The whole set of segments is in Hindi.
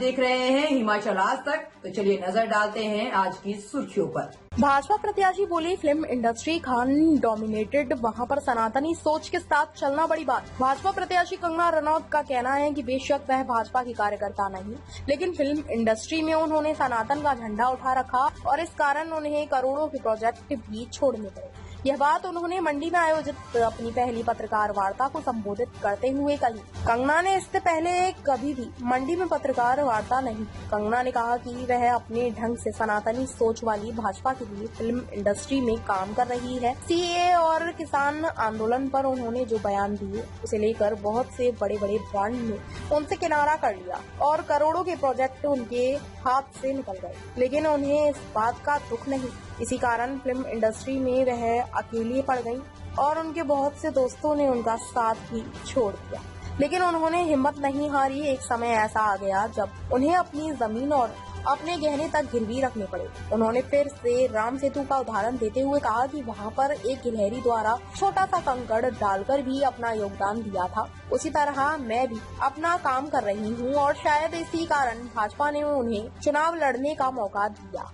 देख रहे हैं हिमाचल आज तक। तो चलिए नजर डालते हैं आज की सुर्खियों पर। भाजपा प्रत्याशी बोले, फिल्म इंडस्ट्री खान डोमिनेटेड, वहां पर सनातनी सोच के साथ चलना बड़ी बात। भाजपा प्रत्याशी कंगना रनौत का कहना है कि बेशक वह भाजपा की कार्यकर्ता नहीं, लेकिन फिल्म इंडस्ट्री में उन्होंने सनातन का झंडा उठा रखा और इस कारण उन्हें करोड़ों के प्रोजेक्ट भी छोड़ने पड़े। यह बात उन्होंने मंडी में आयोजित अपनी पहली पत्रकार वार्ता को संबोधित करते हुए कही। कंगना ने इससे पहले कभी भी मंडी में पत्रकार वार्ता नहीं। कंगना ने कहा कि वह अपने ढंग से सनातनी सोच वाली भाजपा के लिए फिल्म इंडस्ट्री में काम कर रही है। सीएए और किसान आंदोलन पर उन्होंने जो बयान दिए, उसे लेकर बहुत से बड़े बड़े ब्रांड ने उनसे किनारा कर लिया और करोड़ों के प्रोजेक्ट उनके हाथ से निकल गए, लेकिन उन्हें इस बात का दुख नहीं। इसी कारण फिल्म इंडस्ट्री में वह अकेली पड़ गई और उनके बहुत से दोस्तों ने उनका साथ भी छोड़ दिया, लेकिन उन्होंने हिम्मत नहीं हारी। एक समय ऐसा आ गया जब उन्हें अपनी जमीन और अपने गहने तक गिरवी रखने पड़े। उन्होंने फिर से राम सेतु का उदाहरण देते हुए कहा कि वहां पर एक गिलहरी द्वारा छोटा सा कंकड़ डालकर भी अपना योगदान दिया था। उसी तरह मैं भी अपना काम कर रही हूं और शायद इसी कारण भाजपा ने उन्हें चुनाव लड़ने का मौका दिया।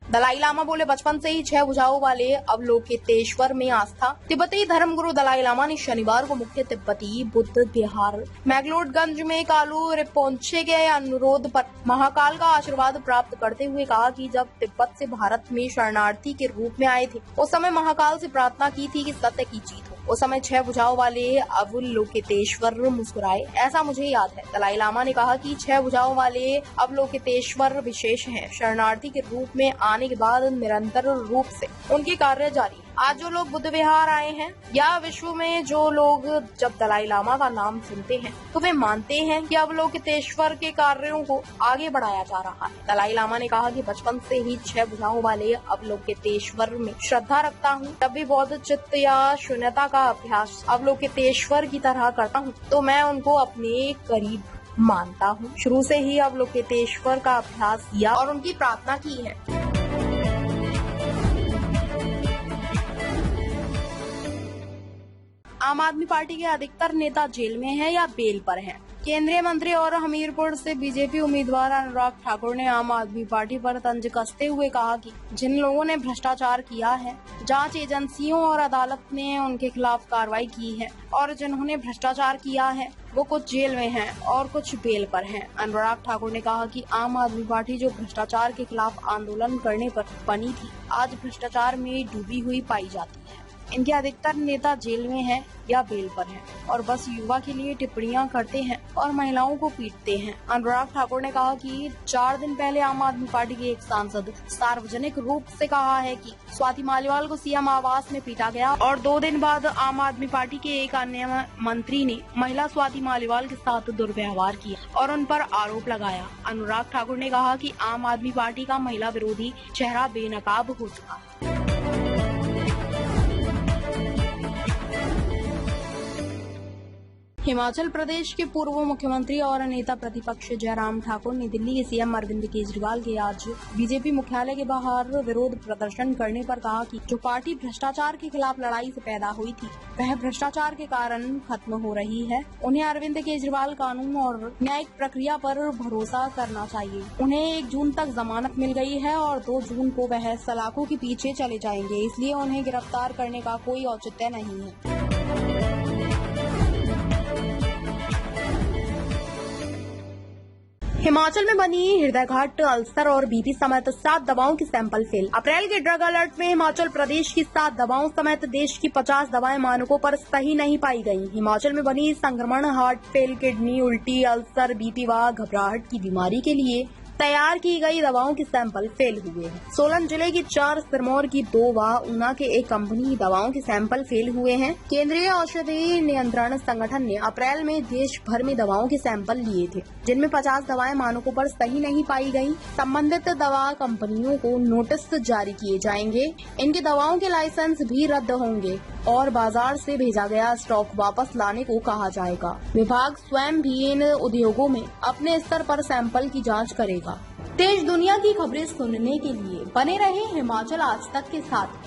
दलाई लामा बोले, बचपन से ही 6 भुजाओं वाले अवलोकितेश्वर में आस्था। तिब्बती धर्मगुरु दलाई लामा ने शनिवार को मुख्य तिब्बती बुद्ध विहार मैग्लोडगंज में कालू रिपोंचे के अनुरोध पर महाकाल का आशीर्वाद प्राप्त करते हुए कहा कि जब तिब्बत से भारत में शरणार्थी के रूप में आए थे, उस समय महाकाल से प्रार्थना की थी कि सत्य की जीत हो। उस समय 6 भुजाओं वाले अवलोकितेश्वर मुस्कुराए, ऐसा मुझे याद है। दलाई लामा ने कहा कि 6 भुजाओं वाले अवलोकितेश्वर विशेष हैं। शरणार्थी के रूप में आने के बाद निरंतर रूप से उनके कार्य जारी। आज जो लोग बुद्ध विहार आए हैं या विश्व में जो लोग जब दलाई लामा का नाम सुनते हैं तो वे मानते हैं कि अवलोकितेश्वर के कार्यों को आगे बढ़ाया जा रहा है। दलाई लामा ने कहा कि बचपन से ही 6 भुजाओं वाले अवलोकितेश्वर में श्रद्धा रखता हूँ। जब भी बौद्ध चित्त या शून्यता का अभ्यास अवलोकितेश्वर की तरह करता हूँ तो मैं उनको अपने करीब मानता हूँ। शुरू से ही अवलोकितेश्वर का अभ्यास किया और उनकी प्रार्थना की है। आम आदमी पार्टी के अधिकतर नेता जेल में हैं या बेल पर हैं। केंद्रीय मंत्री और हमीरपुर से बीजेपी उम्मीदवार अनुराग ठाकुर ने आम आदमी पार्टी पर तंज कसते हुए कहा कि जिन लोगों ने भ्रष्टाचार किया है, जांच एजेंसियों और अदालत ने उनके खिलाफ कार्रवाई की है और जिन्होंने भ्रष्टाचार किया है वो कुछ जेल में हैं और कुछ बेल पर हैं। अनुराग ठाकुर ने कहा कि आम आदमी पार्टी जो भ्रष्टाचार के खिलाफ आंदोलन करने पर बनी थी, आज भ्रष्टाचार में डूबी हुई पाई जाती है। इनके अधिकतर नेता जेल में हैं या बेल पर हैं और बस युवा के लिए टिप्पणियां करते हैं और महिलाओं को पीटते हैं। अनुराग ठाकुर ने कहा कि 4 दिन पहले आम आदमी पार्टी के एक सांसद सार्वजनिक रूप से कहा है कि स्वाति मालीवाल को सीएम आवास में पीटा गया और 2 दिन बाद आम आदमी पार्टी के एक अन्य मंत्री ने महिला स्वाति मालीवाल के साथ दुर्व्यवहार किया और उन पर आरोप लगाया। अनुराग ठाकुर ने कहा कि आम आदमी पार्टी का महिला विरोधी चेहरा बेनकाब हो चुका है। हिमाचल प्रदेश के पूर्व मुख्यमंत्री और नेता प्रतिपक्ष जयराम ठाकुर ने दिल्ली के सीएम अरविंद केजरीवाल के आज बीजेपी मुख्यालय के बाहर विरोध प्रदर्शन करने पर कहा कि जो पार्टी भ्रष्टाचार के खिलाफ लड़ाई से पैदा हुई थी, वह भ्रष्टाचार के कारण खत्म हो रही है। उन्हें अरविंद केजरीवाल कानून और न्यायिक प्रक्रिया पर भरोसा करना चाहिए। उन्हें 1 जून तक जमानत मिल गई है और 2 जून को वह सलाखों के पीछे चले जाएंगे, इसलिए उन्हें गिरफ्तार करने का कोई औचित्य नहीं है। हिमाचल में बनी हृदयघात, अल्सर और बीपी समेत 7 दवाओं की सैंपल फेल। अप्रैल के ड्रग अलर्ट में हिमाचल प्रदेश की 7 दवाओं समेत देश की 50 दवाएं मानकों पर सही नहीं पाई गयी। हिमाचल में बनी संक्रमण, हार्ट फेल, किडनी, उल्टी, अल्सर, बीपी व घबराहट की बीमारी के लिए तैयार की गई दवाओं के सैंपल फेल हुए हैं। सोलन जिले की 4, सिरमौर की 2 व ऊना के 1 कंपनी दवाओं के सैंपल फेल हुए हैं। केंद्रीय औषधि नियंत्रण संगठन ने अप्रैल में देश भर में दवाओं के सैंपल लिए थे, जिनमें 50 दवाएं मानकों पर सही नहीं पाई गयी। संबंधित दवा कंपनियों को नोटिस जारी किए जाएंगे। इनकी दवाओं के लाइसेंस भी रद्द होंगे और बाजार से भेजा गया स्टॉक वापस लाने को कहा जाएगा। विभाग स्वयं भी इन उद्योगों में अपने स्तर पर सैंपल की जांच करेगा। देश दुनिया की खबरें सुनने के लिए बने रहे हिमाचल आज तक के साथ।